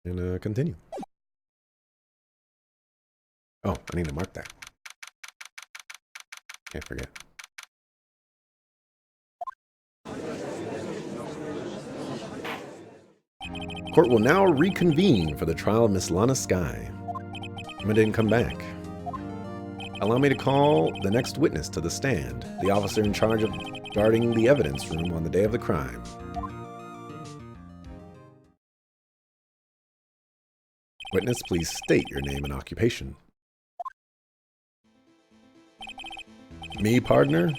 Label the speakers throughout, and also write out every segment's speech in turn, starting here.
Speaker 1: And continue. Oh, I need to mark that. Can't forget. Court will now reconvene for the trial of Miss Lana Skye. Emma didn't come back. Allow me to call the next witness to the stand, the officer in charge of guarding the evidence room on the day of the crime. Witness, please state your name and occupation. Me, partner?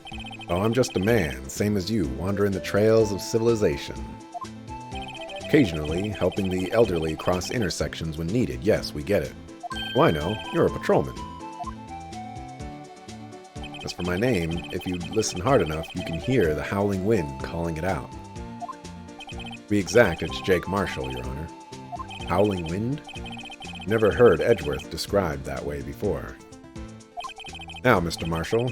Speaker 1: Oh, I'm just a man, same as you, wandering the trails of civilization. Occasionally, helping the elderly cross intersections when needed. Yes, we get it. Why no? You're a patrolman. As for my name, if you listen hard enough, you can hear the howling wind calling it out. To be exact, it's Jake Marshall, Your Honor. Howling wind? Never heard Edgeworth described that way before. Now, Mr. Marshall,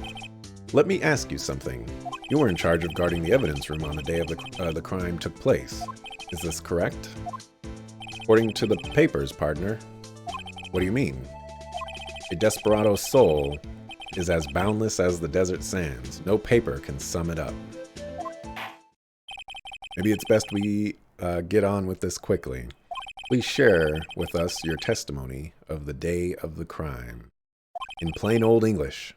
Speaker 1: let me ask you something. You were in charge of guarding the evidence room on the day of the crime took place. Is this correct? According to the papers, partner. What do you mean? A desperado's soul is as boundless as the desert sands. No paper can sum it up. Maybe it's best we get on with this quickly. Please share with us your testimony of the day of the crime. In plain old English.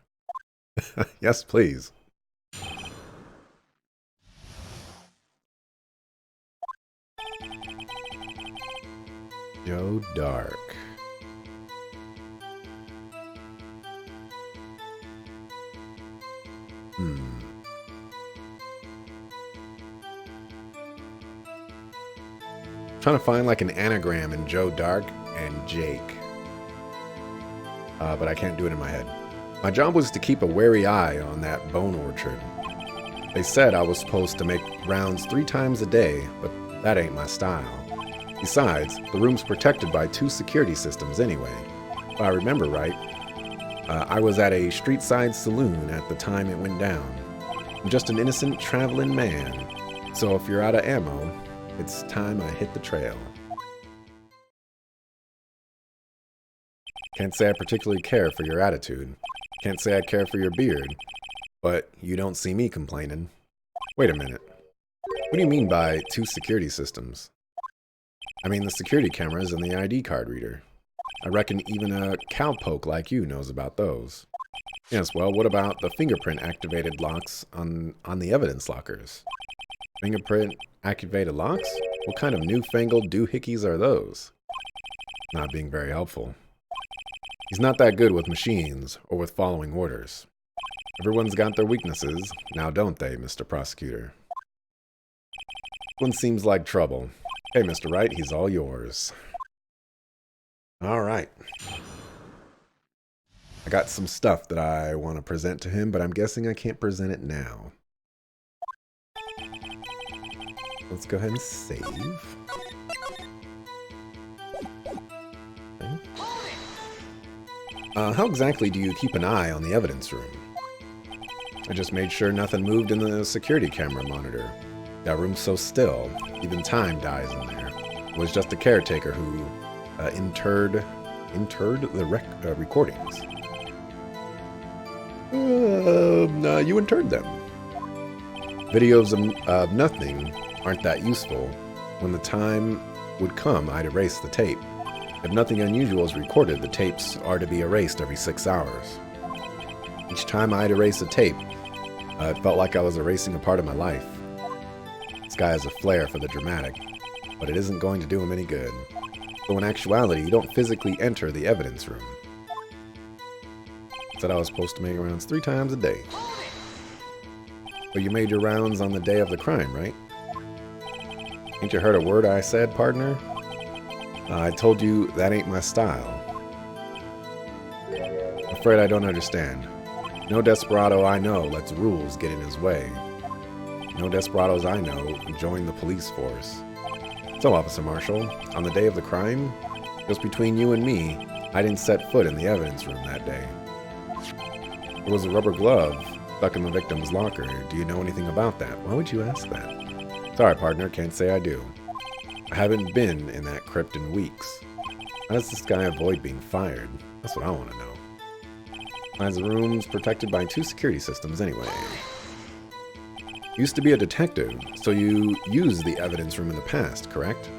Speaker 1: Yes, please. Joe Dark. Trying to find like an anagram in Joe Dark and Jake. But I can't do it in my head. My job was to keep a wary eye on that bone orchard. They said I was supposed to make rounds 3 times a day, but that ain't my style. Besides, the room's protected by 2 security systems anyway. If I remember right, I was at a street-side saloon at the time it went down. I'm just an innocent traveling man, so if you're out of ammo, it's time I hit the trail. Can't say I particularly care for your attitude. Can't say I care for your beard, but you don't see me complaining. Wait a minute. What do you mean by 2 security systems? I mean the security cameras and the ID card reader. I reckon even a cowpoke like you knows about those. Yes, well, what about the fingerprint-activated locks on the evidence lockers? Fingerprint-activated locks? What kind of newfangled doohickeys are those? Not being very helpful. He's not that good with machines or with following orders. Everyone's got their weaknesses, now don't they, Mr. Prosecutor? One seems like trouble. Hey, Mr. Wright, he's all yours. All right. I got some stuff that I want to present to him, but I'm guessing I can't present it now. Let's go ahead and save. Okay. How exactly do you keep an eye on the evidence room? I just made sure nothing moved in the security camera monitor. That room's so still, even time dies in there. It was just a caretaker who interred the recordings. You interred them. Videos of nothing aren't that useful. When the time would come, I'd erase the tape. If nothing unusual is recorded, the tapes are to be erased every 6 hours. Each time I'd erase a tape, it felt like I was erasing a part of my life. This guy has a flair for the dramatic, but it isn't going to do him any good. So in actuality, you don't physically enter the evidence room. Said I was supposed to make rounds 3 times a day. But you made your rounds on the day of the crime, right? Ain't you heard a word I said, partner? I told you that ain't my style. I'm afraid I don't understand. No desperado I know lets rules get in his way. No desperados I know join the police force. So, Officer Marshall, on the day of the crime, just between you and me, I didn't set foot in the evidence room that day. There was a rubber glove stuck in the victim's locker. Do you know anything about that? Why would you ask that? Sorry, partner, can't say I do. I haven't been in that crypt in weeks. How does this guy avoid being fired? That's what I want to know. Finds the rooms protected by 2 security systems anyway. Used to be a detective, so you used the evidence room in the past, correct?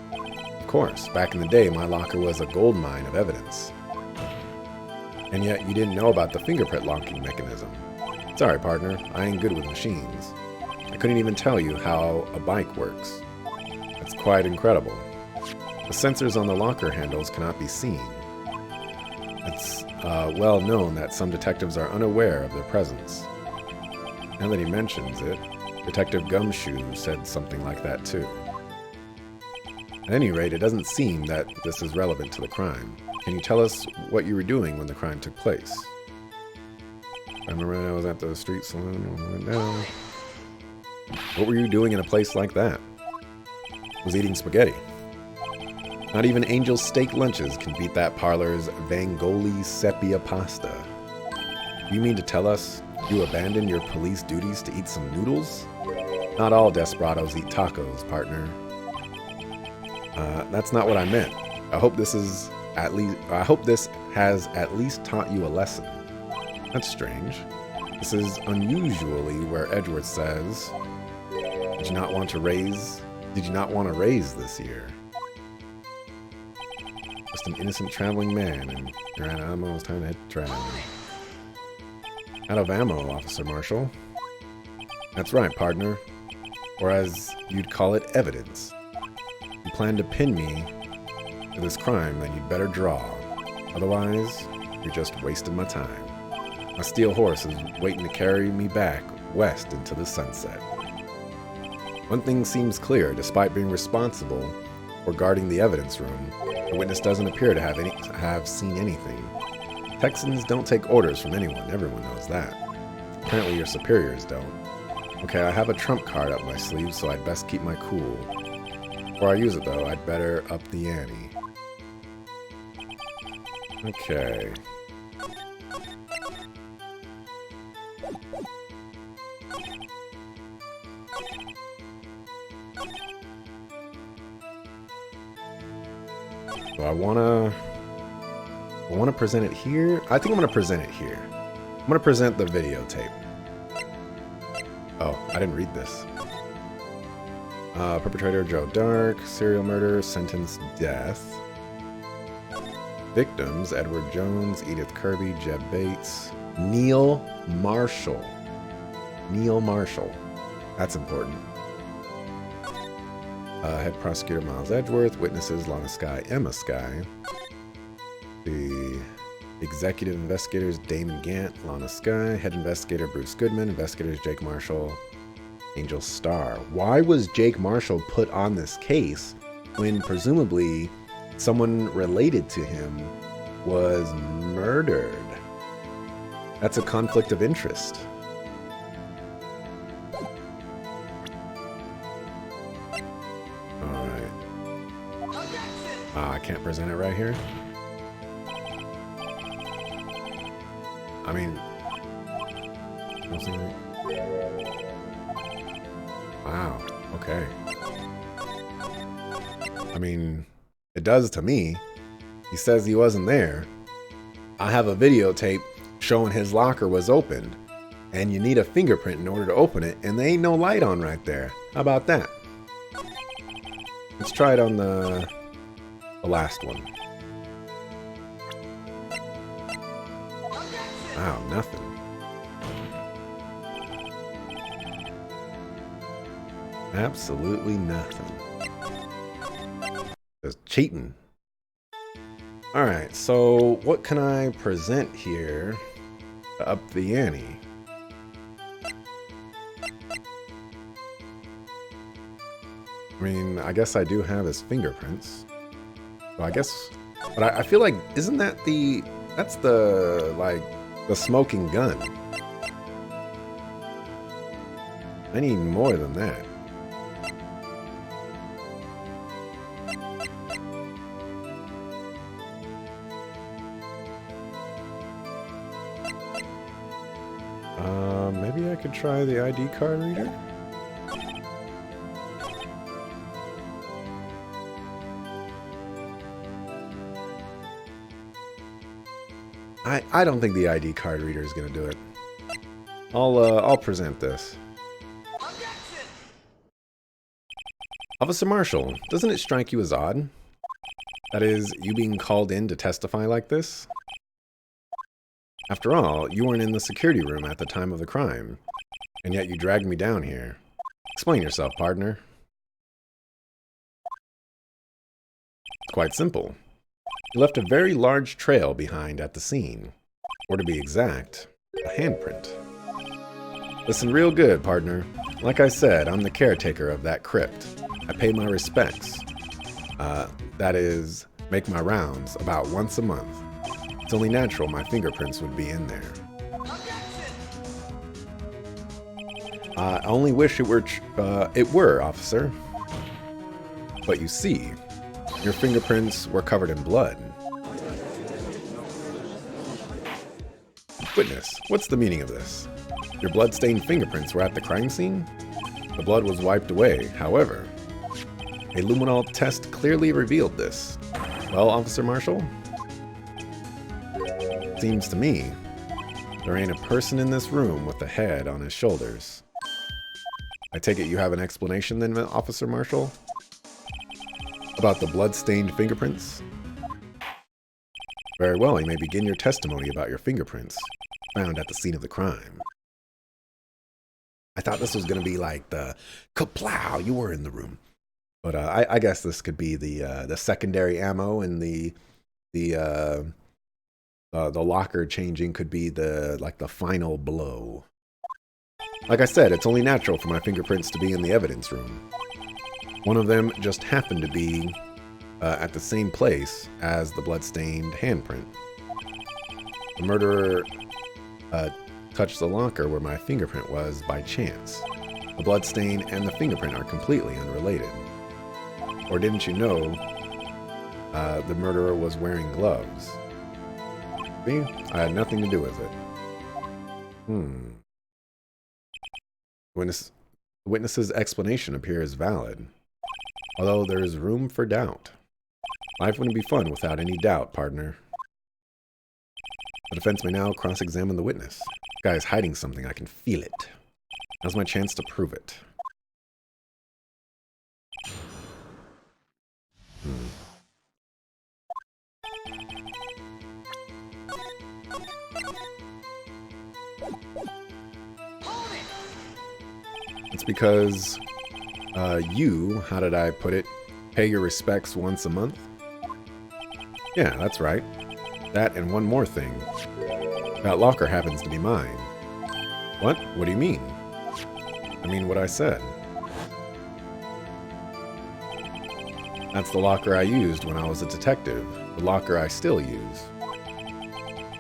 Speaker 1: Of course, back in the day my locker was a gold mine of evidence. And yet you didn't know about the fingerprint locking mechanism. Sorry, partner, I ain't good with machines. I couldn't even tell you how a bike works. It's quite incredible. The sensors on the locker handles cannot be seen. It's well known that some detectives are unaware of their presence. Now that he mentions it, Detective Gumshoe said something like that too. At any rate, it doesn't seem that this is relevant to the crime. Can you tell us what you were doing when the crime took place? I remember I was at the street saloon when I went down. What were you doing in a place like that? I was eating spaghetti. Not even Angel's steak lunches can beat that parlor's Vangoli sepia pasta. Do you mean to tell us you abandoned your police duties to eat some noodles? Not all desperados eat tacos, partner. That's not what I meant. I hope this has at least taught you a lesson. That's strange. This is unusually where Edgeworth says, Did you not want to raise this year? Just an innocent traveling man, and you're out of ammo. It's time to hit the travel. Out of ammo, Officer Marshall. That's right, partner. Or as you'd call it, evidence. You plan to pin me to this crime, then you'd better draw. Otherwise, you're just wasting my time. My steel horse is waiting to carry me back west into the sunset. One thing seems clear, despite being responsible for guarding the evidence room, the witness doesn't appear to have seen anything. Texans don't take orders from anyone, everyone knows that. Apparently your superiors don't. Okay, I have a trump card up my sleeve, so I'd best keep my cool. Before I use it though, I'd better up the ante. Okay. So I wanna present it here. I think I'm gonna present it here. I'm gonna present the videotape. Oh, I didn't read this. Perpetrator Joe Dark, serial murder, sentenced death. Victims Edward Jones, Edith Kirby, Jeb Bates, Neil Marshall. Neil Marshall. That's important. Head prosecutor Miles Edgeworth, witnesses Lana Skye, Emma Skye. The executive investigators Damon Gant, Lana Skye, head investigator Bruce Goodman, investigators Jake Marshall, Angel Starr. Why was Jake Marshall put on this case when presumably someone related to him was murdered? That's a conflict of interest. Alright. I can't present it right here. I mean, wow, okay. I mean, it does to me. He says he wasn't there. I have a videotape showing his locker was opened, and you need a fingerprint in order to open it, and there ain't no light on right there. How about that? Let's try it on the last one. Wow, nothing. Absolutely nothing. Just cheating. Alright, so what can I present here to up the ante? I mean, I guess I do have his fingerprints. So I guess, but I feel like, isn't that that's the, like, the smoking gun. I need more than that. Maybe I could try the ID card reader? I don't think the ID card reader is gonna do it. I'll present this. Officer Marshall, doesn't it strike you as odd? That is, you being called in to testify like this? After all, you weren't in the security room at the time of the crime, and yet you dragged me down here. Explain yourself, partner. It's quite simple. You left a very large trail behind at the scene, or to be exact, a handprint. Listen real good, partner. Like I said, I'm the caretaker of that crypt. I pay my respects. That is, make my rounds about once a month. It's only natural my fingerprints would be in there. I only wish it were, officer. But you see, your fingerprints were covered in blood. Witness, what's the meaning of this? Your blood-stained fingerprints were at the crime scene? The blood was wiped away, however. A luminol test clearly revealed this. Well, Officer Marshall? Seems to me, there ain't a person in this room with a head on his shoulders. I take it you have an explanation then, Officer Marshall? About the blood-stained fingerprints? Very well, you may begin your testimony about your fingerprints found at the scene of the crime. I thought this was going to be like the kaplow, you were in the room. But I guess this could be the secondary ammo, and the locker changing could be the final blow. Like I said, it's only natural for my fingerprints to be in the evidence room. One of them just happened to be at the same place as the bloodstained handprint. The murderer touched the locker where my fingerprint was by chance. The bloodstain and the fingerprint are completely unrelated. Or didn't you know the murderer was wearing gloves? See? I had nothing to do with it. The witness's explanation appears valid, although there is room for doubt. Life wouldn't be fun without any doubt, partner. The defense may now cross-examine the witness. This guy is hiding something, I can feel it. Now's my chance to prove it. It's because you, how did I put it, pay your respects once a month? Yeah, that's right. That and one more thing. That locker happens to be mine. What? What do you mean? I mean what I said. That's the locker I used when I was a detective. The locker I still use.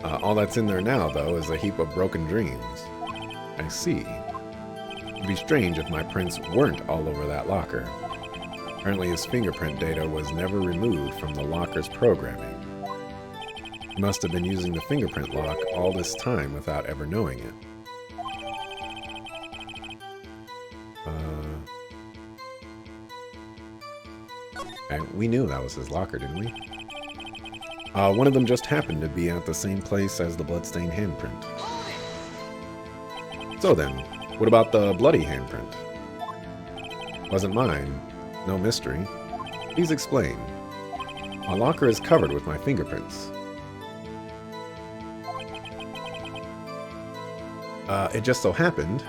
Speaker 1: All that's in there now, though, is a heap of broken dreams. I see. It'd be strange if my prints weren't all over that locker. Apparently his fingerprint data was never removed from the locker's programming. He must have been using the fingerprint lock all this time without ever knowing it. And we knew that was his locker, didn't we? One of them just happened to be at the same place as the bloodstained handprint. So then, what about the bloody handprint? Wasn't mine. No mystery. Please explain. My locker is covered with my fingerprints. It just so happened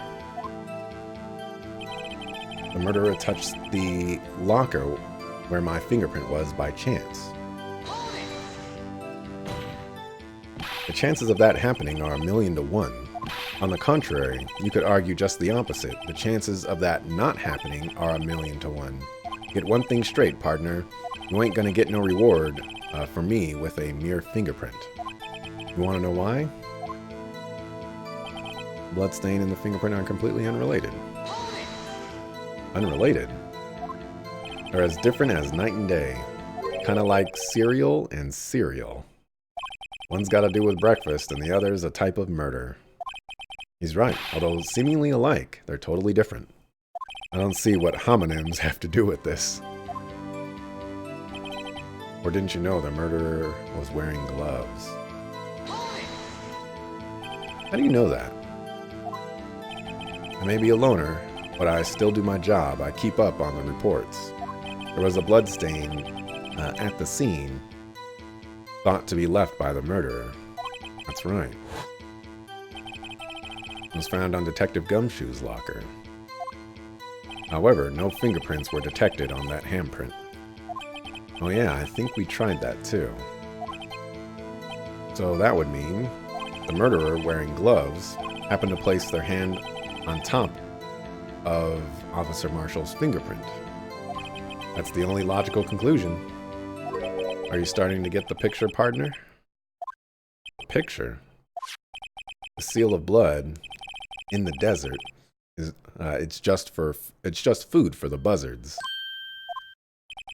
Speaker 1: the murderer touched the locker where my fingerprint was by chance. The chances of that happening are 1,000,000 to 1. On the contrary, you could argue just the opposite. The chances of that not happening are 1,000,000 to 1. Get one thing straight, partner. You ain't gonna get no reward from me with a mere fingerprint. You wanna know why? Bloodstain and the fingerprint are completely unrelated. Unrelated? They're as different as night and day. Kinda like cereal and cereal. One's got to do with breakfast and the other's a type of murder. He's right, although seemingly alike, they're totally different. I don't see what homonyms have to do with this. Or didn't you know the murderer was wearing gloves? How do you know that? I may be a loner, but I still do my job. I keep up on the reports. There was a blood stain at the scene, thought to be left by the murderer. That's right. It was found on Detective Gumshoe's locker. However, no fingerprints were detected on that handprint. Oh yeah, I think we tried that too. So that would mean the murderer, wearing gloves, happened to place their hand on top of Officer Marshall's fingerprint. That's the only logical conclusion. Are you starting to get the picture, partner? Picture? The seal of blood in the desert is it's just food for the buzzards.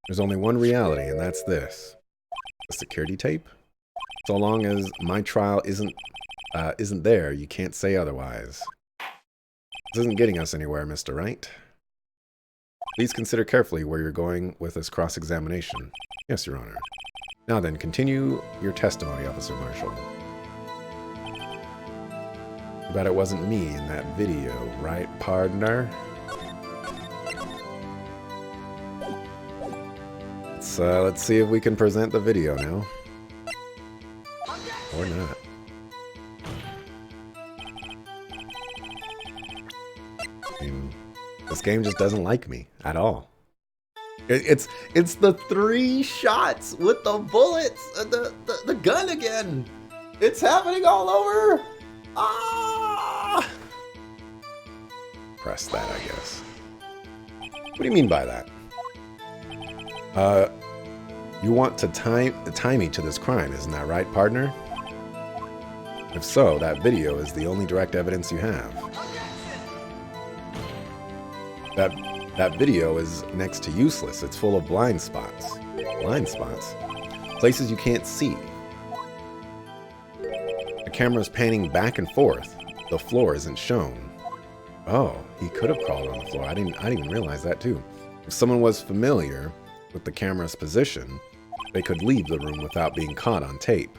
Speaker 1: There's only one reality, and that's this. The security tape? So long as my trial isn't there, you can't say otherwise. This isn't getting us anywhere, Mr. Wright. Please consider carefully where you're going with this cross-examination. Yes, Your Honor. Now then, continue your testimony, Officer Marshall. Too bad it wasn't me in that video, right, partner? Let's see if we can present the video now. Or not. I mean, this game just doesn't like me at all. It's the 3 shots with the bullets, the gun again. It's happening all over. Ah! Press that, I guess. What do you mean by that? You want to tie me to this crime, isn't that right, partner? If so, that video is the only direct evidence you have. That video is next to useless. It's full of blind spots. Blind spots? Places you can't see. The camera's panning back and forth. The floor isn't shown. Oh, he could have crawled on the floor. I didn't even realize that too. If someone was familiar with the camera's position, they could leave the room without being caught on tape.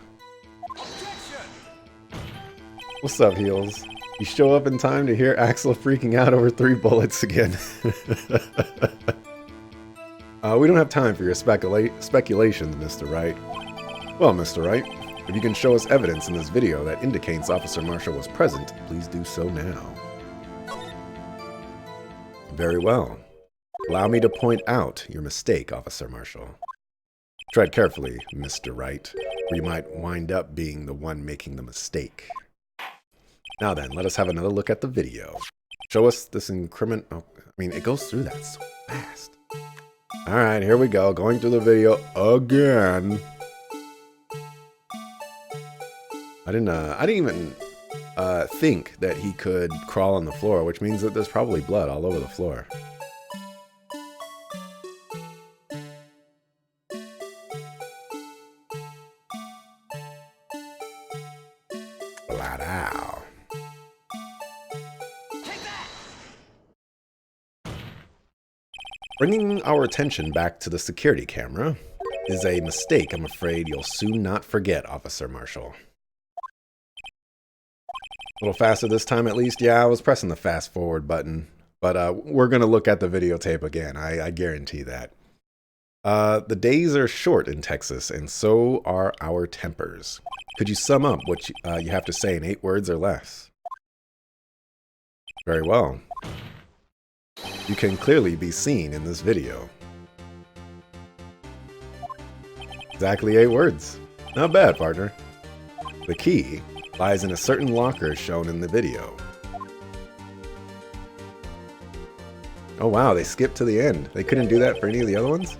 Speaker 1: What's up, Heels? You show up in time to hear Axel freaking out over 3 bullets again. We don't have time for your speculations, Mr. Wright. Well, Mr. Wright, if you can show us evidence in this video that indicates Officer Marshall was present, please do so now. Very well. Allow me to point out your mistake, Officer Marshall. Tread carefully, Mr. Wright, or you might wind up being the one making the mistake. Now then, let us have another look at the video. Show us this increment. Oh, I mean, it goes through that so fast. All right, here we go. Going through the video again. I didn't even think that he could crawl on the floor, which means that there's probably blood all over the floor. Flat out. Bringing our attention back to the security camera is a mistake I'm afraid you'll soon not forget, Officer Marshall. A little faster this time at least. Yeah, I was pressing the fast forward button. But we're going to look at the videotape again. I guarantee that. The days are short in Texas, and so are our tempers. Could you sum up what you have to say in 8 words or less? Very well. You can clearly be seen in this video. Exactly 8 words. Not bad, partner. The key lies in a certain locker shown in the video. Oh wow, they skipped to the end. They couldn't do that for any of the other ones?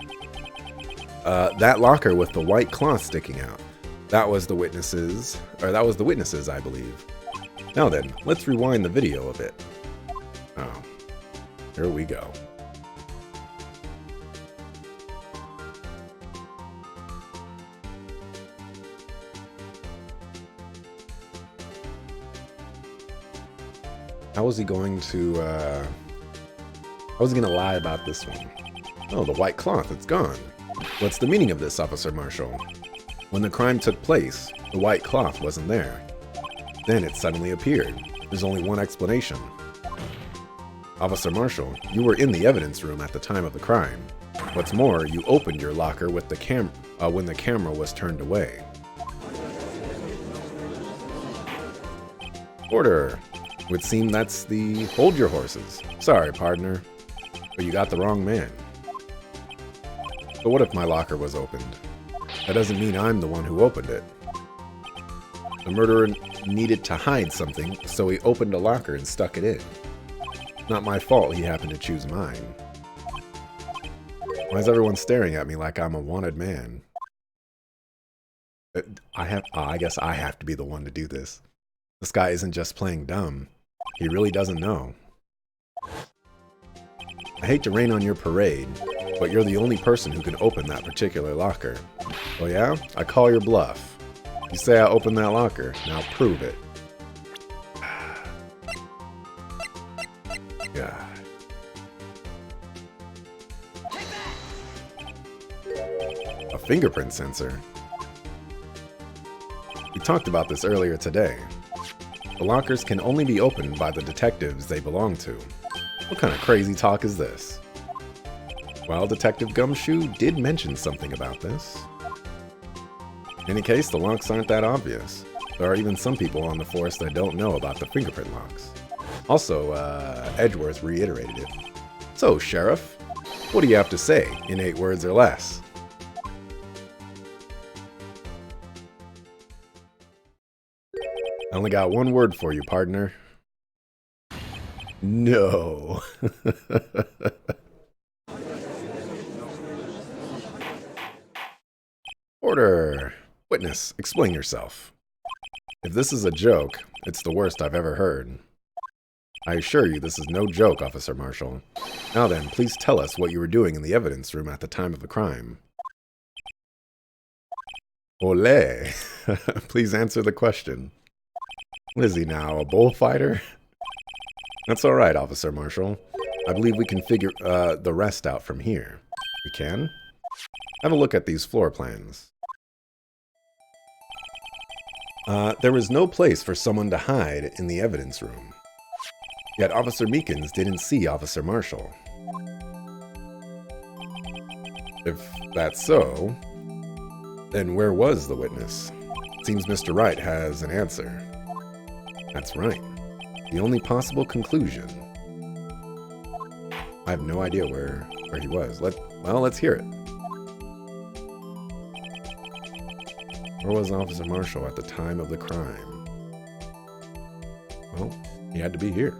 Speaker 1: That locker with the white cloth sticking out. That was the witnesses, I believe. Now then, let's rewind the video a bit. Oh, here we go. How was he going to lie about this one? Oh, the white cloth, it's gone. What's the meaning of this, Officer Marshall? When the crime took place, the white cloth wasn't there. Then it suddenly appeared. There's only one explanation. Officer Marshall, you were in the evidence room at the time of the crime. What's more, you opened your locker with the when the camera was turned away. Order! Would seem that's the hold your horses. Sorry, partner, but you got the wrong man. But what if my locker was opened? That doesn't mean I'm the one who opened it. The murderer needed to hide something, so he opened a locker and stuck it in. Not my fault he happened to choose mine. Why is everyone staring at me like I'm a wanted man? I guess I have to be the one to do this. This guy isn't just playing dumb. He really doesn't know. I hate to rain on your parade, but you're the only person who can open that particular locker. Oh yeah? I call your bluff. You say I opened that locker. Now prove it. Yeah. A fingerprint sensor. We talked about this earlier today. The lockers can only be opened by the detectives they belong to. What kind of crazy talk is this? Well, Detective Gumshoe did mention something about this. In any case, the locks aren't that obvious. There are even some people on the force that don't know about the fingerprint locks. Also, Edgeworth reiterated it. So, Sheriff, what do you have to say in 8 words or less? I only got 1 word for you, partner. No. Order. Witness, explain yourself. If this is a joke, it's the worst I've ever heard. I assure you this is no joke, Officer Marshall. Now then, please tell us what you were doing in the evidence room at the time of the crime. Olé. Please answer the question. What is he now, a bullfighter? That's all right, Officer Marshall. I believe we can figure the rest out from here. We can? Have a look at these floor plans. There was no place for someone to hide in the evidence room. Yet Officer Meekins didn't see Officer Marshall. If that's so, then where was the witness? Seems Mr. Wright has an answer. That's right. The only possible conclusion. I have no idea where he was. Let's hear it. Where was Officer Marshall at the time of the crime? Well, he had to be here.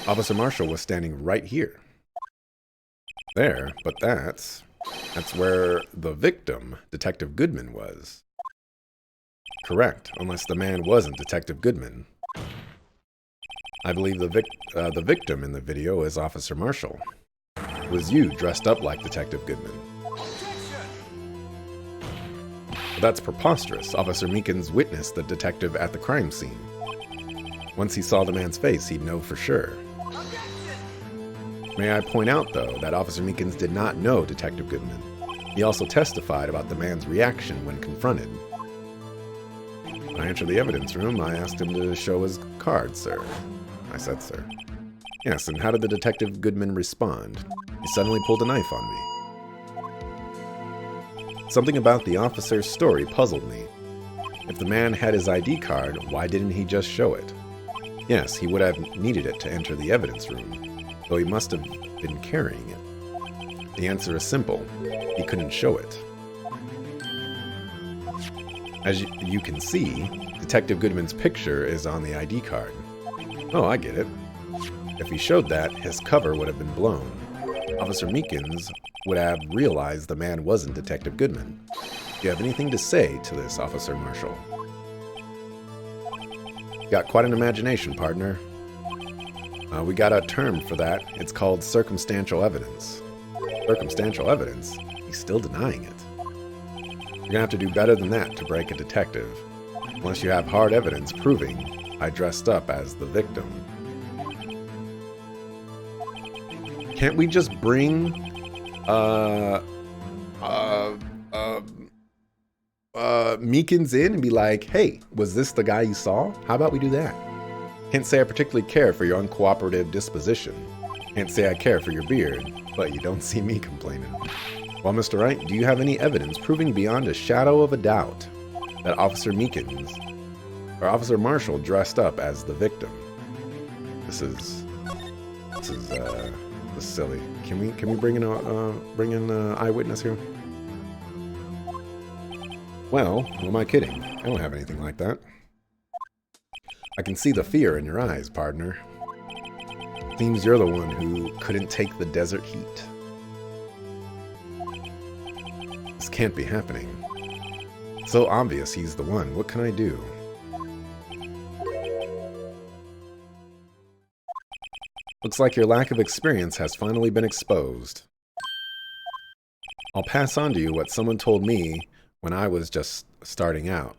Speaker 1: Officer Marshall was standing right here. There, but that's where the victim, Detective Goodman, was. Correct, unless the man wasn't Detective Goodman. I believe the victim in the video is Officer Marshall. It was you dressed up like Detective Goodman. But that's preposterous. Officer Meekins witnessed the detective at the crime scene. Once he saw the man's face, he'd know for sure. May I point out, though, that Officer Meekins did not know Detective Goodman. He also testified about the man's reaction when confronted. When I entered the evidence room, I asked him to show his card, sir. I said, sir. Yes, and how did the Detective Goodman respond? He suddenly pulled a knife on me. Something about the officer's story puzzled me. If the man had his ID card, why didn't he just show it? Yes, he would have needed it to enter the evidence room, though he must have been carrying it. The answer is simple. He couldn't show it. As you can see, Detective Goodman's picture is on the ID card. Oh, I get it. If he showed that, his cover would have been blown. Officer Meekins would have realized the man wasn't Detective Goodman. Do you have anything to say to this, Officer Marshall? Got quite an imagination, partner. We got a term for that. It's called circumstantial evidence. Circumstantial evidence? He's still denying it. You're gonna have to do better than that to break a detective. Unless you have hard evidence proving I dressed up as the victim. Can't we just bring Meekins in and be like, hey, was this the guy you saw? How about we do that? Can't say I particularly care for your uncooperative disposition. Can't say I care for your beard, but you don't see me complaining. Well, Mr. Wright, do you have any evidence proving beyond a shadow of a doubt that Officer Meekins, or Officer Marshall, dressed up as the victim? This is silly. Can we bring in a eyewitness here? Well, who am I kidding? I don't have anything like that. I can see the fear in your eyes, partner. Seems you're the one who couldn't take the desert heat. This can't be happening. It's so obvious he's the one. What can I do? Looks like your lack of experience has finally been exposed. I'll pass on to you what someone told me when I was just starting out.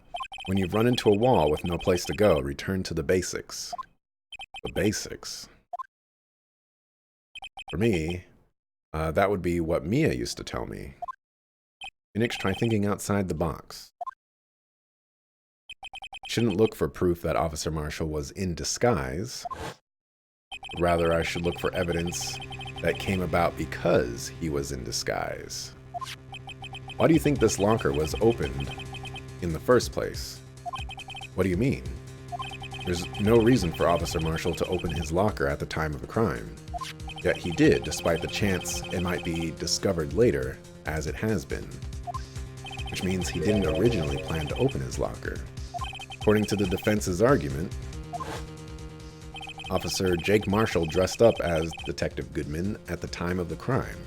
Speaker 1: When you've run into a wall with no place to go, return to the basics. The basics. For me, that would be what Mia used to tell me. Phoenix, try thinking outside the box. Shouldn't look for proof that Officer Marshall was in disguise. Rather, I should look for evidence that came about because he was in disguise. Why do you think this locker was opened in the first place? What do you mean? There's no reason for Officer Marshall to open his locker at the time of the crime. Yet he did, despite the chance it might be discovered later, as it has been. Which means he didn't originally plan to open his locker. According to the defense's argument, Officer Jake Marshall dressed up as Detective Goodman at the time of the crime.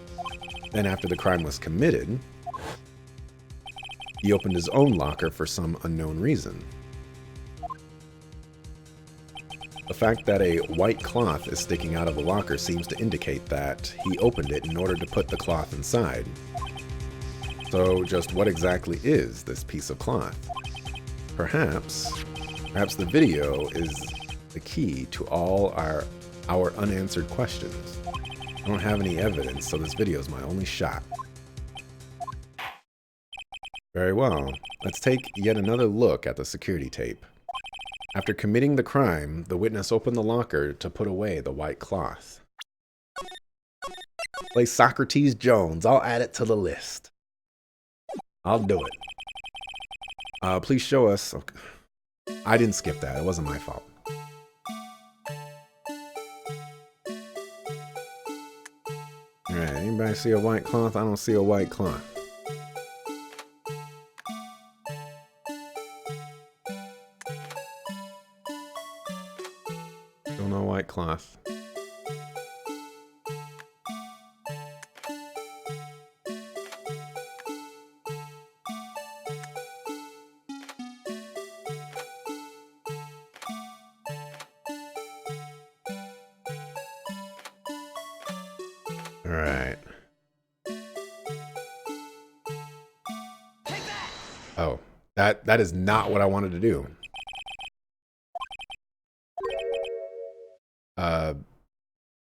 Speaker 1: Then after the crime was committed, he opened his own locker for some unknown reason. The fact that a white cloth is sticking out of the locker seems to indicate that he opened it in order to put the cloth inside. So just what exactly is this piece of cloth? Perhaps the video is the key to all our unanswered questions. I don't have any evidence, so this video is my only shot. Very well. Let's take yet another look at the security tape. After committing the crime, the witness opened the locker to put away the white cloth. Play Socrates Jones. I'll add it to the list. I'll do it. Please show us. Okay. I didn't skip that. It wasn't my fault. Alright, anybody see a white cloth? I don't see a white cloth. Still no white cloth. Alright. Oh, that is not what I wanted to do.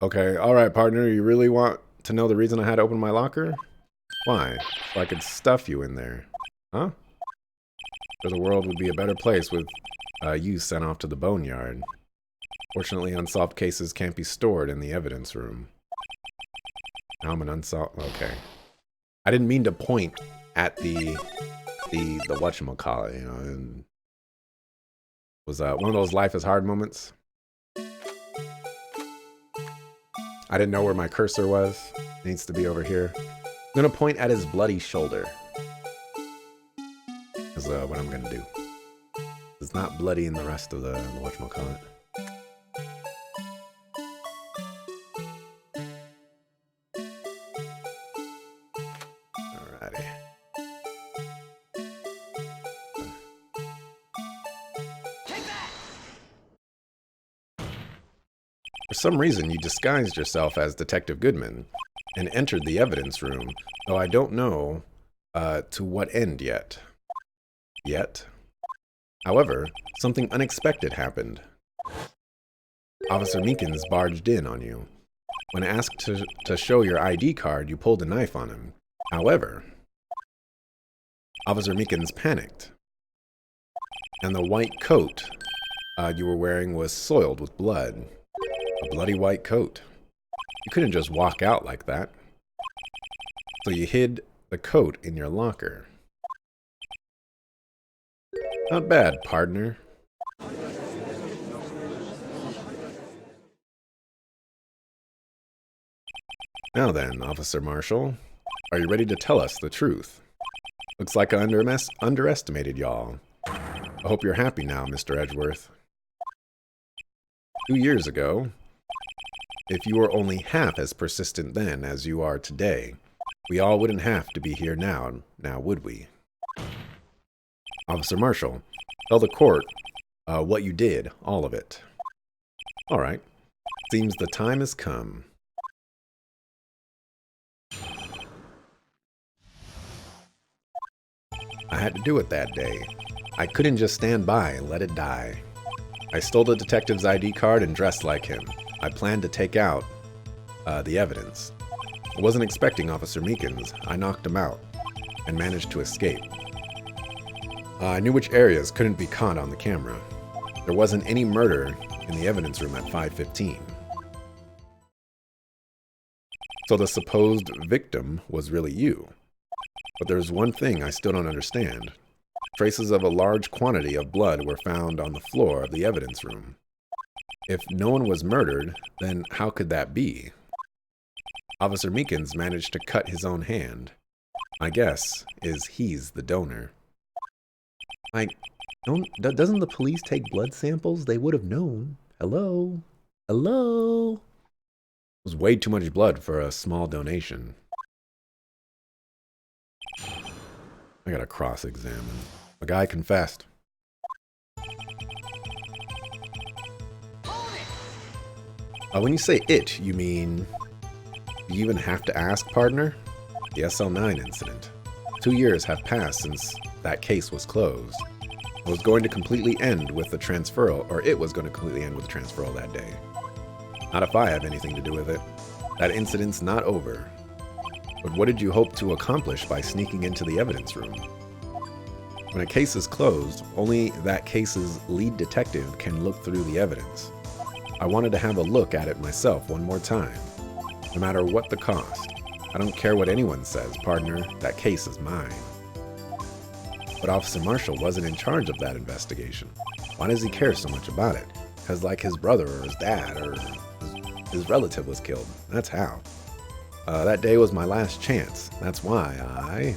Speaker 1: Okay, alright, partner, you really want to know the reason I had to open my locker? Why? So I could stuff you in there. Huh? So the world would be a better place with you sent off to the boneyard. Fortunately, unsolved cases can't be stored in the evidence room. Now I'm an unsolved... Okay. I didn't mean to point at the whatchamacallit, you know. And was one of those life is hard moments. I didn't know where my cursor was. It needs to be over here. I'm gonna point at his bloody shoulder. Is what I'm gonna do. It's not bloody in the rest of the whatchamacallit. Alrighty. For some reason, you disguised yourself as Detective Goodman and entered the evidence room, though I don't know to what end yet. However, something unexpected happened. Officer Meekins barged in on you. When asked to show your ID card, you pulled a knife on him. However, Officer Meekins panicked. And the white coat you were wearing was soiled with blood. A bloody white coat. You couldn't just walk out like that. So you hid the coat in your locker. Not bad, partner. Now then, Officer Marshall, are you ready to tell us the truth? Looks like I underestimated y'all. I hope you're happy now, Mr. Edgeworth. 2 years ago, if you were only half as persistent then as you are today, we all wouldn't have to be here now, would we? Officer Marshall, tell the court what you did, all of it. All right. Seems the time has come. I had to do it that day. I couldn't just stand by and let it die. I stole the detective's ID card and dressed like him. I planned to take out the evidence. I wasn't expecting Officer Meekins. I knocked him out and managed to escape. I knew which areas couldn't be caught on the camera. There wasn't any murder in the evidence room at 5:15. So the supposed victim was really you. But there's one thing I still don't understand. Traces of a large quantity of blood were found on the floor of the evidence room. If no one was murdered, then how could that be? Officer Meekins managed to cut his own hand. My guess is he's the donor. Doesn't the police take blood samples? They would have known. Hello? Hello? It was way too much blood for a small donation. I gotta cross-examine. A guy confessed. When you say it, you mean... Do you even have to ask, partner? The SL9 incident. 2 years have passed since that case was closed. It was going to completely end with the transferal, or it was going to completely end with the transferal that day. Not if I have anything to do with it. That incident's not over. But what did you hope to accomplish by sneaking into the evidence room? When a case is closed, only that case's lead detective can look through the evidence. I wanted to have a look at it myself one more time, no matter what the cost. I don't care what anyone says, partner, that case is mine. But Officer Marshall wasn't in charge of that investigation. Why does he care so much about it? Because like his brother or his dad or his relative was killed. That's how. That day was my last chance. That's why I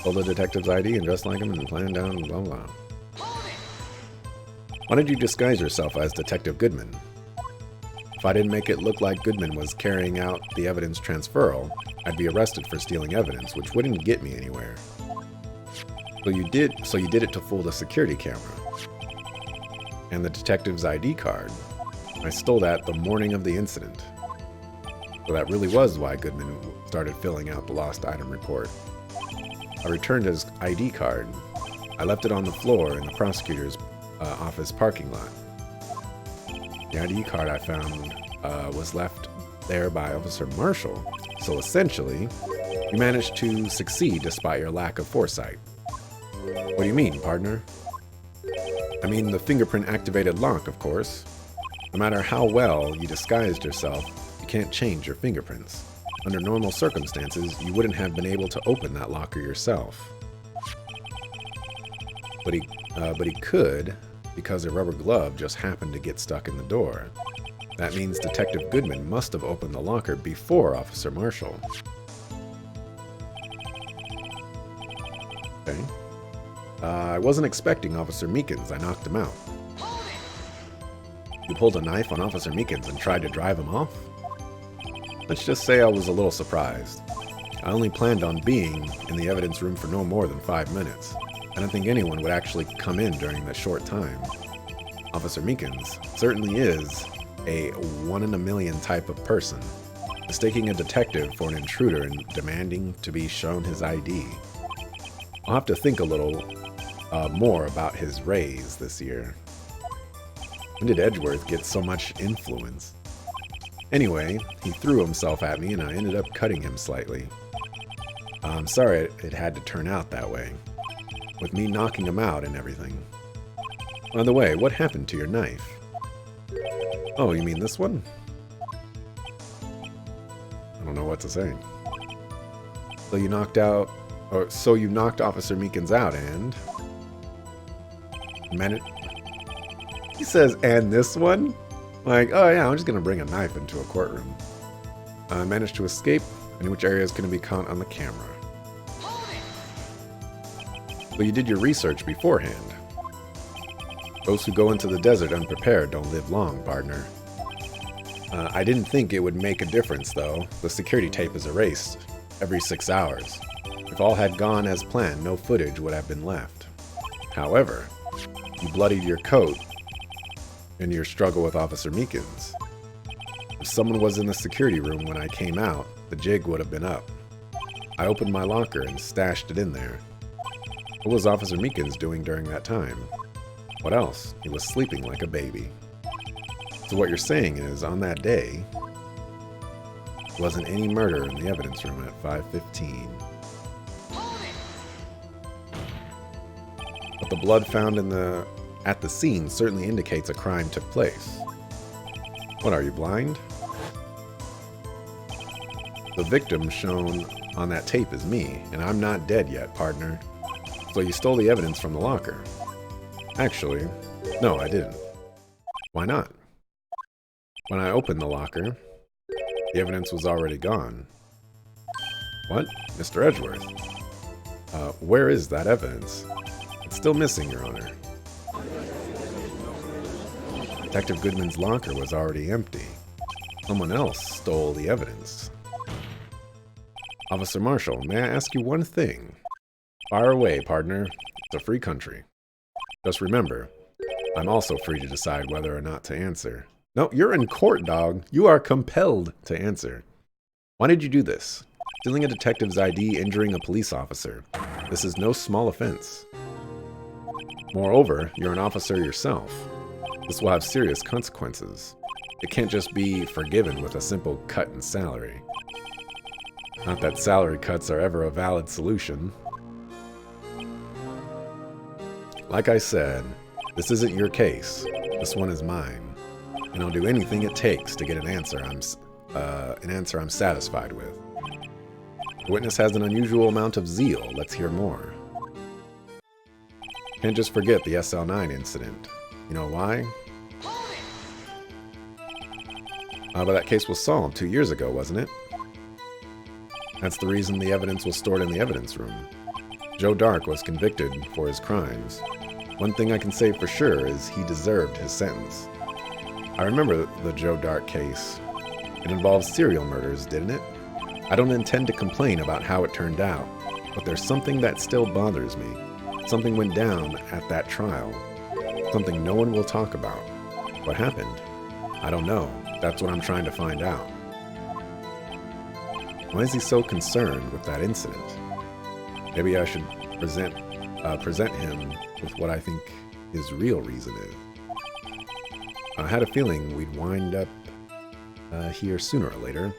Speaker 1: stole the detective's ID and dressed like him and planned down blah blah. Why did you disguise yourself as Detective Goodman? If I didn't make it look like Goodman was carrying out the evidence transferal, I'd be arrested for stealing evidence, which wouldn't get me anywhere. So you did it to fool the security camera. And the detective's ID card. I stole that the morning of the incident. So that really was why Goodman started filling out the lost item report. I returned his ID card. I left it on the floor in the prosecutor's office parking lot. The ID card I found was left there by Officer Marshall. So essentially, you managed to succeed despite your lack of foresight. What do you mean, partner? I mean the fingerprint-activated lock, of course. No matter how well you disguised yourself, you can't change your fingerprints. Under normal circumstances, you wouldn't have been able to open that locker yourself. But he could, because a rubber glove just happened to get stuck in the door. That means Detective Goodman must have opened the locker before Officer Marshall. Okay. I wasn't expecting Officer Meekins. I knocked him out. You pulled a knife on Officer Meekins and tried to drive him off? Let's just say I was a little surprised. I only planned on being in the evidence room for no more than 5 minutes. I don't think anyone would actually come in during that short time. Officer Meekins certainly is a 1 in a million type of person, mistaking a detective for an intruder and demanding to be shown his ID. I'll have to think a little more about his raise this year. When did Edgeworth get so much influence? Anyway, he threw himself at me and I ended up cutting him slightly. I'm sorry it had to turn out that way. with me knocking him out and everything. By the way, what happened to your knife? Oh, you mean this one? I don't know what to say. So you knocked Officer Meekins out and... He says, and this one? Like, oh yeah, I'm just gonna bring a knife into a courtroom. I managed to escape, and which area is gonna be caught on the camera. So you did your research beforehand. Those who go into the desert unprepared don't live long, partner. I didn't think it would make a difference, though. The security tape is erased every 6 hours. If all had gone as planned, no footage would have been left. However, you bloodied your coat in your struggle with Officer Meekins. If someone was in the security room when I came out, the jig would have been up. I opened my locker and stashed it in there. What was Officer Meekins doing during that time? What else? He was sleeping like a baby. So what you're saying is, on that day, wasn't any murder in the evidence room at 5:15. But the blood found at the scene certainly indicates a crime took place. What, are you blind? The victim shown on that tape is me, and I'm not dead yet, partner. So you stole the evidence from the locker. Actually, no, I didn't. Why not? When I opened the locker, the evidence was already gone. What? Mr. Edgeworth? Where is that evidence? It's still missing, Your Honor. Detective Goodman's locker was already empty. Someone else stole the evidence. Officer Marshall, may I ask you one thing? Fire away, partner. It's a free country. Just remember, I'm also free to decide whether or not to answer. No, you're in court, dog. You are compelled to answer. Why did you do this? Stealing a detective's ID, injuring a police officer. This is no small offense. Moreover, you're an officer yourself. This will have serious consequences. It can't just be forgiven with a simple cut in salary. Not that salary cuts are ever a valid solution. Like I said, this isn't your case. This one is mine. And I'll do anything it takes to get an answer I'm satisfied with. The witness has an unusual amount of zeal. Let's hear more. Can't just forget the SL9 incident. You know why? But that case was solved 2 years ago, wasn't it? That's the reason the evidence was stored in the evidence room. Joe Dark was convicted for his crimes. One thing I can say for sure is he deserved his sentence. I remember the Joe Dark case. It involved serial murders, didn't it? I don't intend to complain about how it turned out, but there's something that still bothers me. Something went down at that trial. Something no one will talk about. What happened? I don't know. That's what I'm trying to find out. Why is he so concerned with that incident? Maybe I should present him with what I think his real reason is. I had a feeling we'd wind up here sooner or later.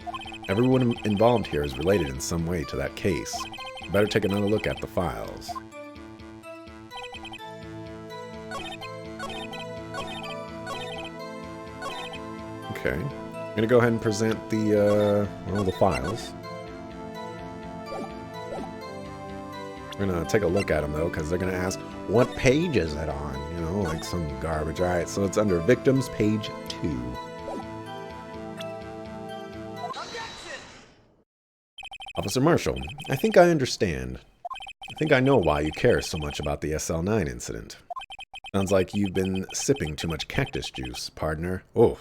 Speaker 1: Everyone involved here is related in some way to that case. Better take another look at the files. Okay, I'm gonna go ahead and present the files. We're gonna take a look at them though, because they're gonna ask, what page is it on? You know, like some garbage. All right, so it's under Victims, page 2. Officer Marshall, I think I understand. I think I know why you care so much about the SL9 incident. Sounds like you've been sipping too much cactus juice, partner. Oh.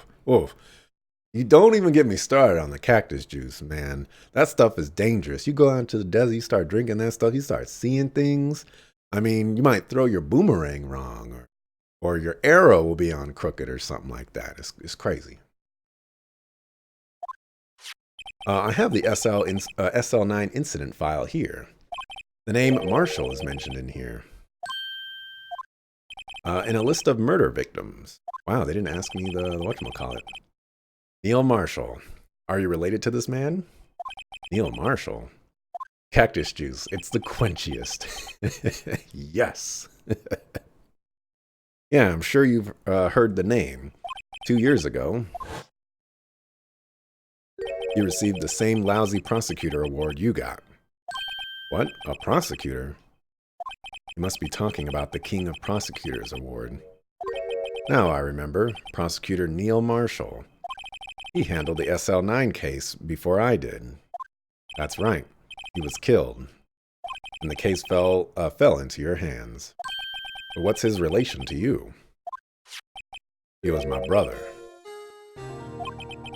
Speaker 1: You don't even get me started on the cactus juice, man. That stuff is dangerous. You go out to the desert, you start drinking that stuff, you start seeing things. I mean, you might throw your boomerang wrong, or your arrow will be on crooked or something like that. It's crazy. I have the SL9 incident file here. The name Marshall is mentioned in here. In a list of murder victims. Wow, they didn't ask me the whatchamacallit. Neil Marshall. Are you related to this man? Neil Marshall? Cactus juice. It's the quenchiest. Yes. Yeah, I'm sure you've heard the name. 2 years ago, you received the same lousy prosecutor award you got. What? A prosecutor? You must be talking about the King of Prosecutors award. Now I remember. Prosecutor Neil Marshall. He handled the SL9 case before I did. That's right. He was killed. And the case fell into your hands. But what's his relation to you? He was my brother.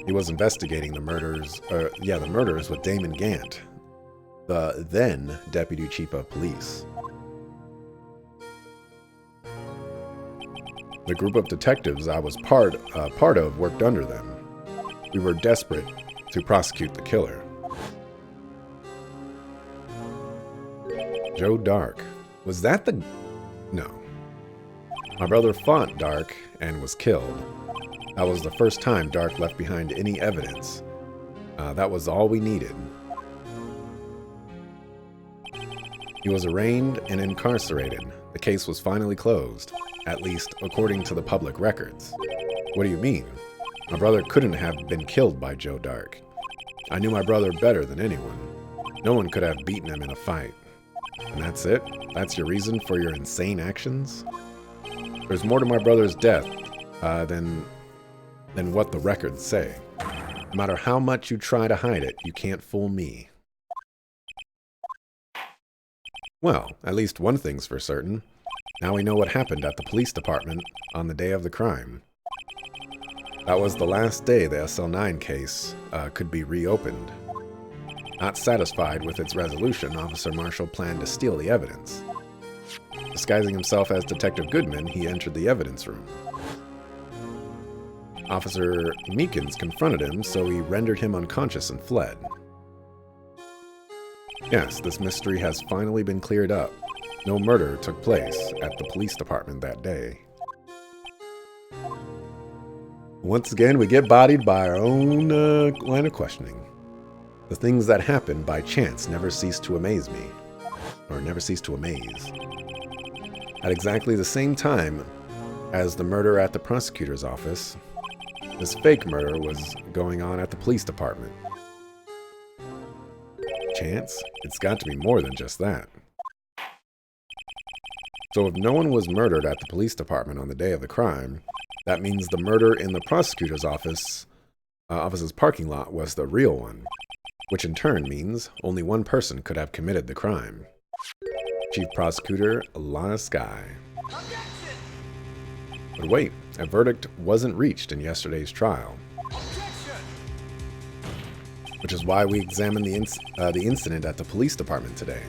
Speaker 1: He was investigating the murders with Damon Gant, the then Deputy Chief of Police. The group of detectives I was part of worked under them. We were desperate to prosecute the killer. Joe Dark. Was that the... No. My brother fought Dark and was killed. That was the first time Dark left behind any evidence. That was all we needed. He was arraigned and incarcerated. The case was finally closed, at least according to the public records. What do you mean? My brother couldn't have been killed by Joe Dark. I knew my brother better than anyone. No one could have beaten him in a fight. And that's it? That's your reason for your insane actions? There's more to my brother's death than what the records say. No matter how much you try to hide it, you can't fool me. Well, at least one thing's for certain. Now we know what happened at the police department on the day of the crime. That was the last day the SL9 case could be reopened. Not satisfied with its resolution, Officer Marshall planned to steal the evidence. Disguising himself as Detective Goodman, he entered the evidence room. Officer Meekins confronted him, so he rendered him unconscious and fled. Yes, this mystery has finally been cleared up. No murder took place at the police department that day. Once again, we get bodied by our own line of questioning. The things that happen by chance never cease to amaze me. Or never cease to amaze. At exactly the same time as the murder at the prosecutor's office, this fake murder was going on at the police department. Chance? It's got to be more than just that. So if no one was murdered at the police department on the day of the crime, that means the murder in the prosecutor's office's parking lot was the real one, which in turn means only one person could have committed the crime. Chief Prosecutor Lana Skye. But wait, a verdict wasn't reached in yesterday's trial. Which is why we examined the incident at the police department today.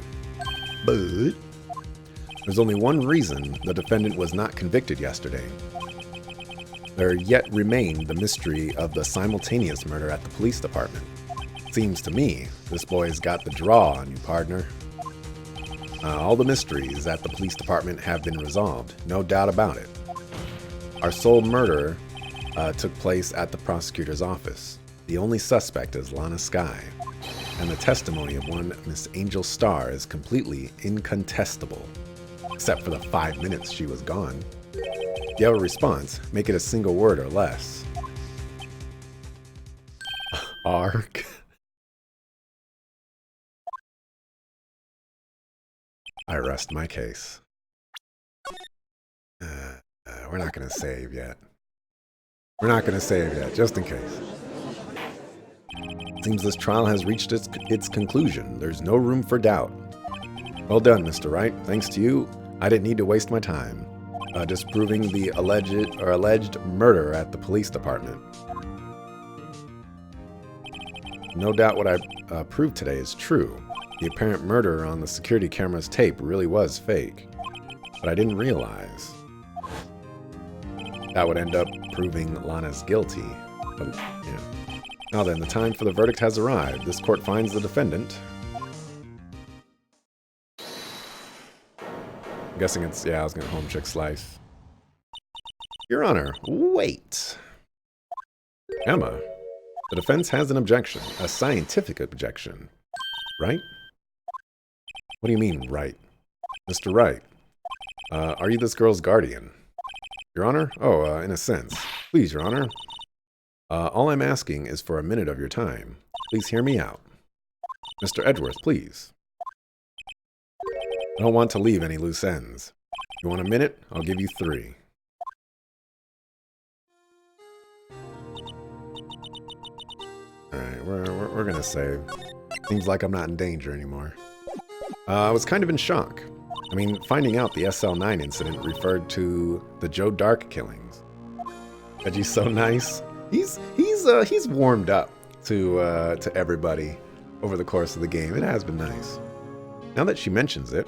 Speaker 1: But there's only one reason the defendant was not convicted yesterday. There yet remained the mystery of the simultaneous murder at the police department. Seems to me this boy's got the draw on you, partner. All the mysteries at the police department have been resolved, no doubt about it. Our sole murder took place at the prosecutor's office. The only suspect is Lana Skye, and the testimony of one Miss Angel Starr is completely incontestable, except for the 5 minutes she was gone. If you have a response, make it a single word or less. Arg. I rest my case. We're not going to save yet. We're not going to save yet, just in case. Seems this trial has reached its conclusion. There's no room for doubt. Well done, Mr. Wright. Thanks to you, I didn't need to waste my time disproving the alleged murder at the police department. No doubt what I proved today is true. The apparent murder on the security camera's tape really was fake. But I didn't realize that would end up proving Lana's guilty. But, yeah. Now then, the time for the verdict has arrived. This court finds the defendant. I'm guessing it's, yeah, I was going to home chick slice. Your Honor, wait. Emma, the defense has an objection, a scientific objection, right? What do you mean, Wright? Mr. Wright, are you this girl's guardian? Your Honor? Oh, in a sense. Please, Your Honor. All I'm asking is for a minute of your time. Please hear me out. Mr. Edgeworth, please. I don't want to leave any loose ends. You want a minute? I'll give you 3. Alright, we're gonna save. Seems like I'm not in danger anymore. I was kind of in shock. I mean, finding out the SL9 incident referred to the Joe Dark killings. Reggie's so nice. He's warmed up to everybody over the course of the game. It has been nice. Now that she mentions it,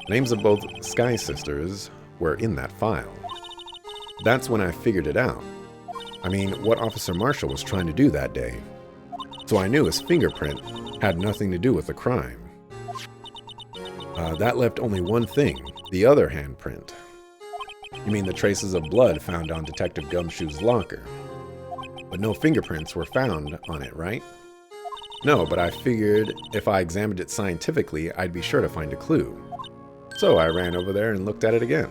Speaker 1: the names of both Sky Sisters were in that file. That's when I figured it out. I mean, what Officer Marshall was trying to do that day. So I knew his fingerprint had nothing to do with the crime. That left only one thing, the other handprint. You mean the traces of blood found on Detective Gumshoe's locker. But no fingerprints were found on it, right? No, but I figured if I examined it scientifically, I'd be sure to find a clue. So I ran over there and looked at it again.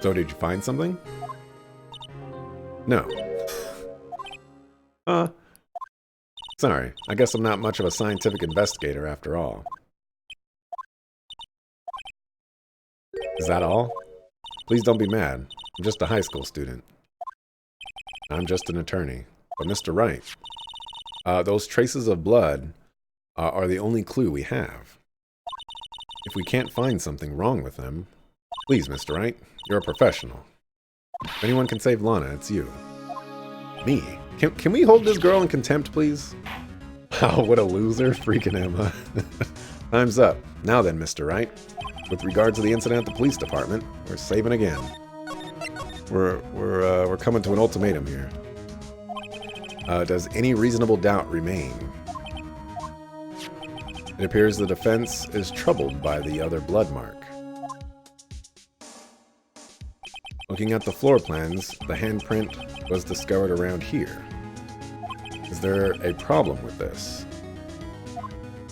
Speaker 1: So did you find something? No. Sorry, I guess I'm not much of a scientific investigator after all. Is that all? Please don't be mad. I'm just a high school student. I'm just an attorney. But Mr. Wright, those traces of blood are the only clue we have. If we can't find something wrong with them, please, Mr. Wright, you're a professional. If anyone can save Lana, it's you. Me? Can we hold this girl in contempt, please? Oh, what a loser. Freaking Emma. Time's up. Now then, Mr. Wright. With regards to the incident at the police department, we're saving again. We're coming to an ultimatum here. Does any reasonable doubt remain? It appears the defense is troubled by the other blood mark. Looking at the floor plans, the handprint was discovered around here. Is there a problem with this?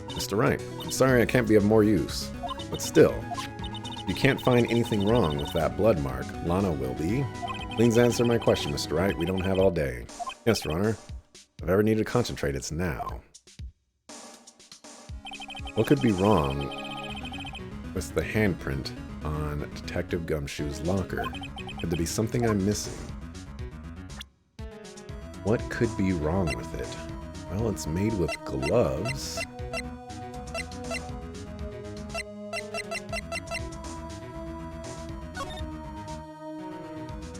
Speaker 1: Mr. Wright, I'm sorry I can't be of more use. But still, if you can't find anything wrong with that blood mark, Lana will be. Please answer my question, Mr. Wright. We don't have all day. Yes, Your Honor. If I ever need to concentrate, it's now. What could be wrong with the handprint on Detective Gumshoe's locker? Could there be something I'm missing? What could be wrong with it? Well, it's made with gloves.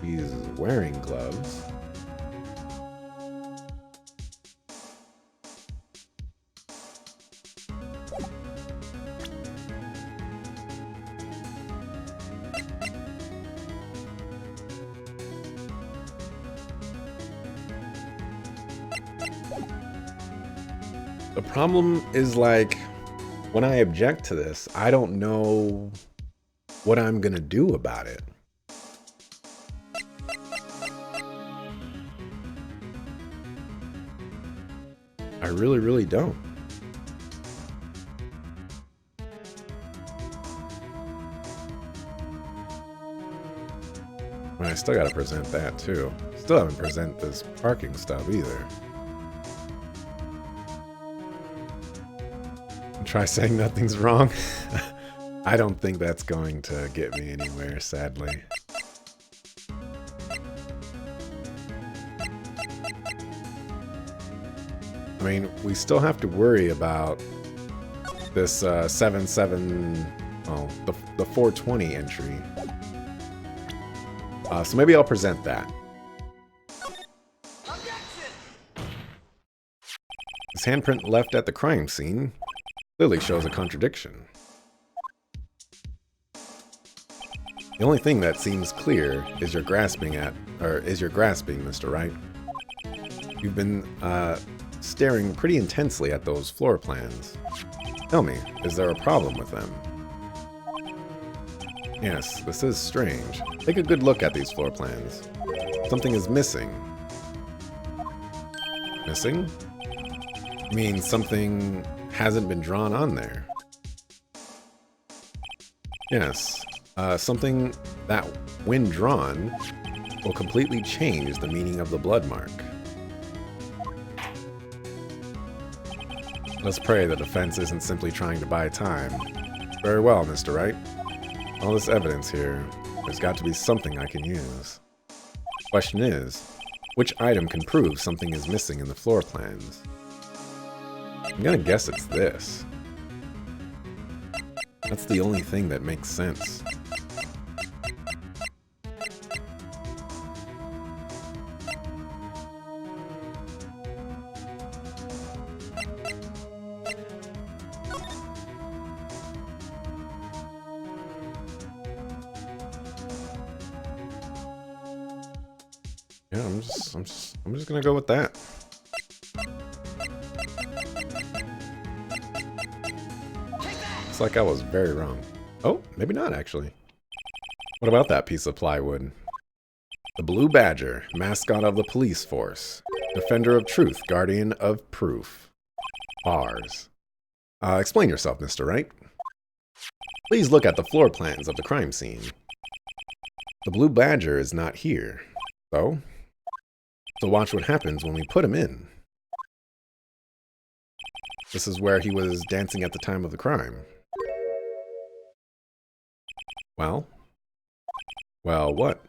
Speaker 1: He's wearing gloves. The problem is, like, when I object to this, I don't know what I'm gonna do about it. I really, really don't. I mean, I still gotta present that, too. Still haven't presented this parking stub, either. Try saying nothing's wrong. I don't think that's going to get me anywhere, sadly. I mean, we still have to worry about this 77, well, the 420 entry. So maybe I'll present that. This handprint left at the crime scene clearly shows a contradiction. The only thing that seems clear is your grasping, Mr. Wright. You've been staring pretty intensely at those floor plans. Tell me, is there a problem with them? Yes, this is strange. Take a good look at these floor plans. Something is missing. Missing? You mean something hasn't been drawn on there? Yes. Something that, when drawn, will completely change the meaning of the blood mark. Let's pray the defense isn't simply trying to buy time. Very well, Mr. Wright. All this evidence here, there's got to be something I can use. Question is, which item can prove something is missing in the floor plans? I'm gonna guess it's this. That's the only thing that makes sense. Yeah, I'm just gonna go with that. It's like I was very wrong. Oh, maybe not actually. What about that piece of plywood? The Blue Badger, mascot of the police force. Defender of truth, guardian of proof. Bars. Explain yourself, Mr. Wright. Please look at the floor plans of the crime scene. The Blue Badger is not here. So watch what happens when we put him in. This is where he was dancing at the time of the crime. Well, what?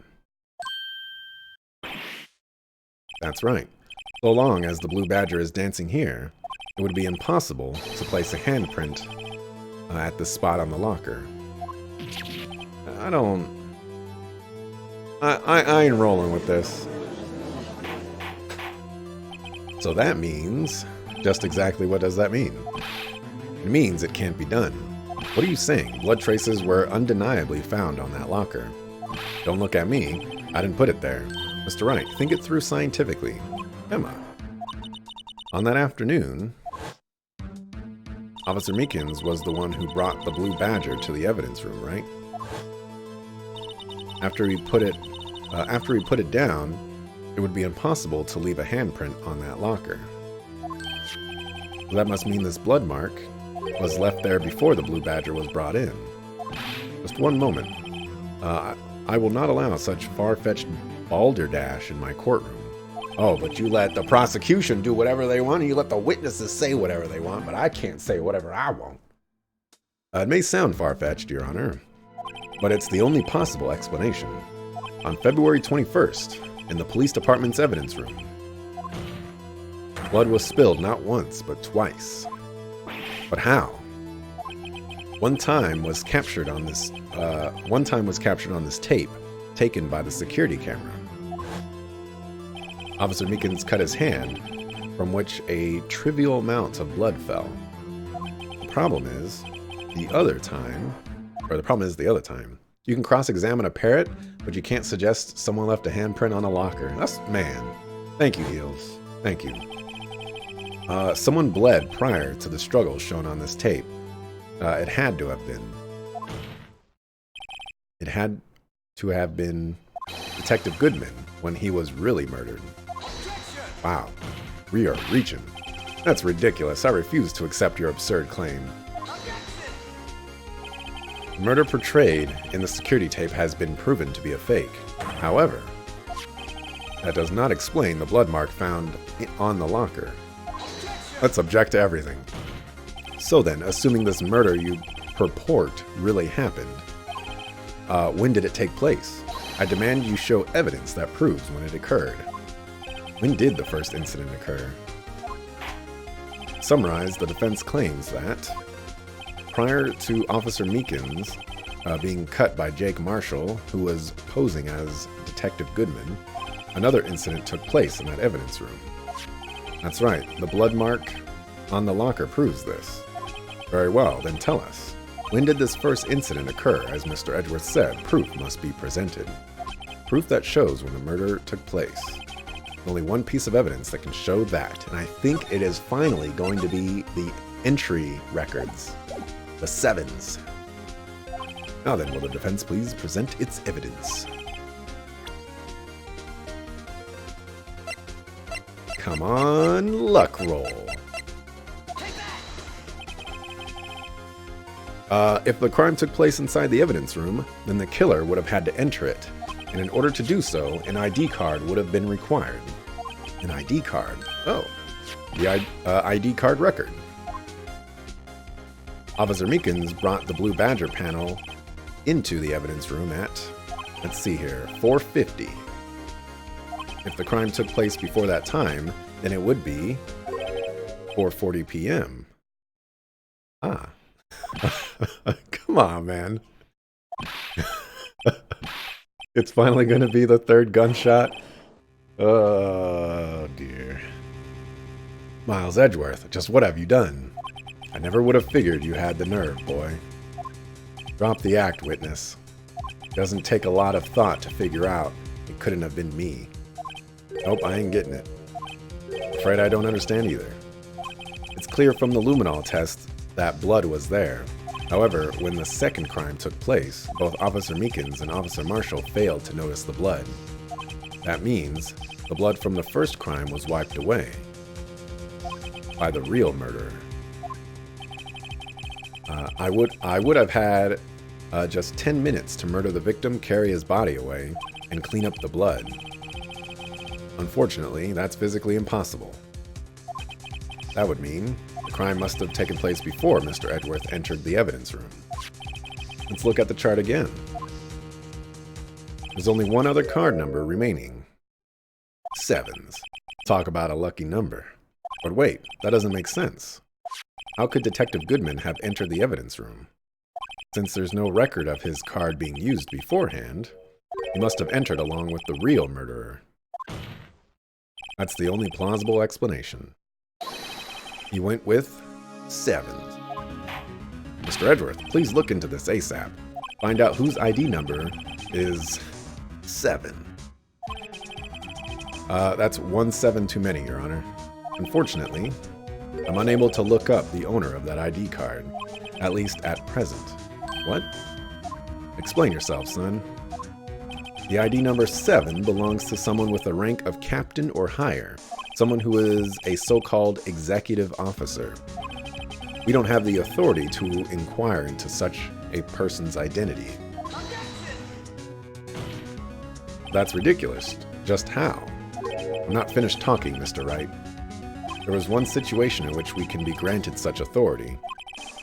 Speaker 1: That's right. So long as the Blue Badger is dancing here, it would be impossible to place a handprint at this spot on the locker. I ain't rolling with this. So that means, just exactly what does that mean? It means it can't be done. What are you saying? Blood traces were undeniably found on that locker. Don't look at me. I didn't put it there. Mr. Wright, think it through scientifically. Emma. On that afternoon, Officer Meekins was the one who brought the Blue Badger to the evidence room, right? After he put it down, it would be impossible to leave a handprint on that locker. That must mean this blood mark was left there before the Blue Badger was brought in. Just one moment. I will not allow such far-fetched balderdash in my courtroom. Oh, but you let the prosecution do whatever they want, and you let the witnesses say whatever they want, but I can't say whatever I want. It may sound far-fetched, Your Honor, but it's the only possible explanation. On February 21st, in the police department's evidence room, blood was spilled not once, but twice. But how? One time was captured on this tape taken by the security camera. Officer Meekins cut his hand, from which a trivial amount of blood fell. The problem is the other time. You can cross-examine a parrot, but you can't suggest someone left a handprint on a locker. Man. Thank you, Heels. Thank you. Someone bled prior to the struggle shown on this tape. It had to have been Detective Goodman when he was really murdered. Wow. We are reaching. That's ridiculous. I refuse to accept your absurd claim. The murder portrayed in the security tape has been proven to be a fake. However, that does not explain the blood mark found on the locker. Let's object to everything. So then, assuming this murder you purport really happened, when did it take place? I demand you show evidence that proves when it occurred. When did the first incident occur? Summarize, the defense claims that prior to Officer Meekins being cut by Jake Marshall, who was posing as Detective Goodman, another incident took place in that evidence room. That's right, the blood mark on the locker proves this. Very well, then tell us. When did this first incident occur? As Mr. Edgeworth said, proof must be presented. Proof that shows when the murder took place. Only one piece of evidence that can show that, and I think it is finally going to be the entry records. The 7s. Now then, will the defense please present its evidence? Come on, luck roll. If the crime took place inside the evidence room, then the killer would have had to enter it. And in order to do so, an ID card would have been required. An ID card? Oh, the ID card record. Officer Meekins brought the Blue Badger panel into the evidence room at, let's see here, 4:50. If the crime took place before that time, then it would be 4:40 p.m. Ah. Come on, man. It's finally going to be the third gunshot. Oh, dear. Miles Edgeworth, just what have you done? I never would have figured you had the nerve, boy. Drop the act, witness. It doesn't take a lot of thought to figure out it couldn't have been me. Nope, I ain't getting it. Afraid I don't understand either. It's clear from the luminol test that blood was there. However, when the second crime took place, both Officer Meekins and Officer Marshall failed to notice the blood. That means the blood from the first crime was wiped away by the real murderer. I would have had just 10 minutes to murder the victim, carry his body away, and clean up the blood. Unfortunately, that's physically impossible. That would mean the crime must have taken place before Mr. Edgeworth entered the evidence room. Let's look at the chart again. There's only one other card number remaining. 7s. Talk about a lucky number. But wait, that doesn't make sense. How could Detective Goodman have entered the evidence room? Since there's no record of his card being used beforehand, he must have entered along with the real murderer. That's the only plausible explanation. He went with 7s. Mr. Edgeworth, please look into this ASAP. Find out whose ID number is 7. That's 1 7 too many, Your Honor. Unfortunately, I'm unable to look up the owner of that ID card, at least at present. What? Explain yourself, son. The ID number 7 belongs to someone with a rank of captain or higher, someone who is a so-called executive officer. We don't have the authority to inquire into such a person's identity. That's ridiculous. Just how? I'm not finished talking, Mr. Wright. There was one situation in which we can be granted such authority.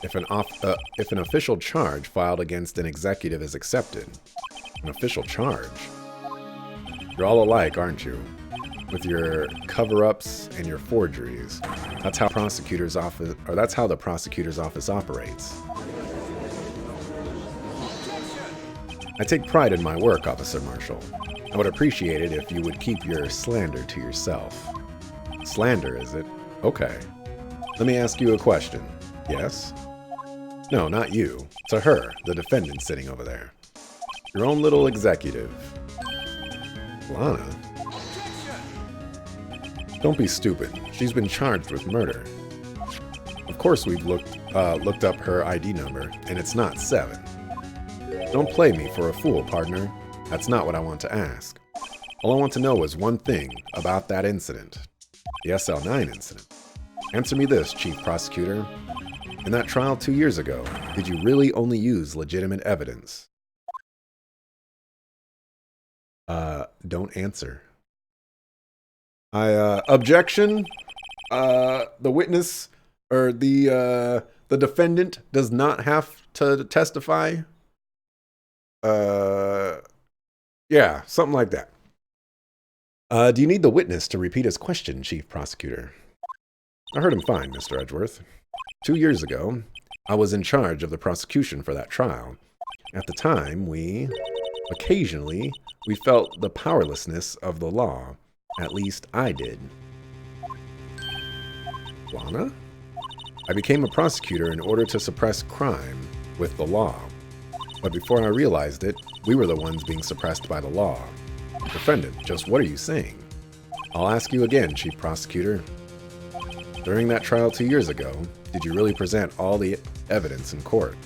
Speaker 1: If an official charge filed against an executive is accepted. An official charge? You're all alike, aren't you? With your cover-ups and your forgeries. That's how the prosecutor's office operates. I take pride in my work, Officer Marshall. I would appreciate it if you would keep your slander to yourself. Slander, is it? Okay. Let me ask you a question. Yes? No, not you. To her, the defendant sitting over there. Your own little executive. Lana? Don't be stupid. She's been charged with murder. Of course we've looked up her ID number, and it's not 7. Don't play me for a fool, partner. That's not what I want to ask. All I want to know is one thing about that incident. The SL9 incident. Answer me this, Chief Prosecutor. In that trial 2 years ago, did you really only use legitimate evidence? Don't answer. Objection. The witness or the defendant does not have to testify. Yeah, something like that. Do you need the witness to repeat his question, Chief Prosecutor? I heard him fine, Mr. Edgeworth. 2 years ago, I was in charge of the prosecution for that trial. At the time, occasionally, we felt the powerlessness of the law. At least I did. Lana? I became a prosecutor in order to suppress crime with the law. But before I realized it, we were the ones being suppressed by the law. Defendant, just what are you saying? I'll ask you again, Chief Prosecutor. During that trial 2 years ago, did you really present all the evidence in court?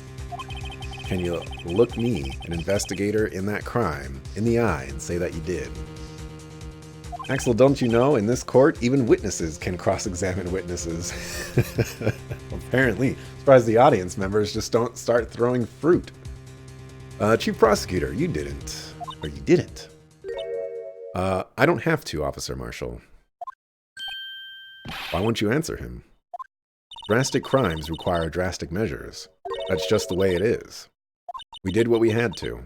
Speaker 1: Can you look me, an investigator in that crime, in the eye and say that you did? Axel, don't you know, in this court, even witnesses can cross-examine witnesses. Apparently. Surprised the audience members just don't start throwing fruit. Chief Prosecutor, you didn't. Or you didn't. I don't have to, Officer Marshall. Why won't you answer him? Drastic crimes require drastic measures. That's just the way it is. We did what we had to,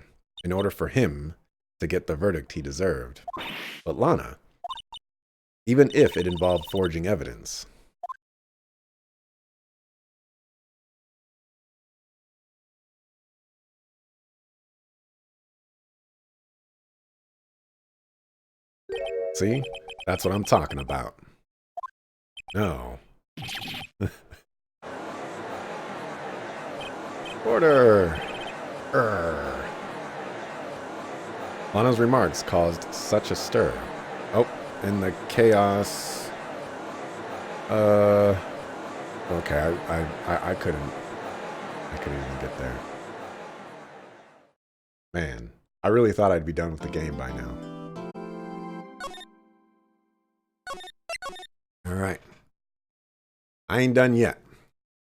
Speaker 1: in order for him to get the verdict he deserved. But Lana, even if it involved forging evidence. See? That's what I'm talking about. No. Order! Lana's remarks caused such a stir. Oh, and the chaos... Okay, I couldn't even get there. Man, I really thought I'd be done with the game by now. Alright. I ain't done yet.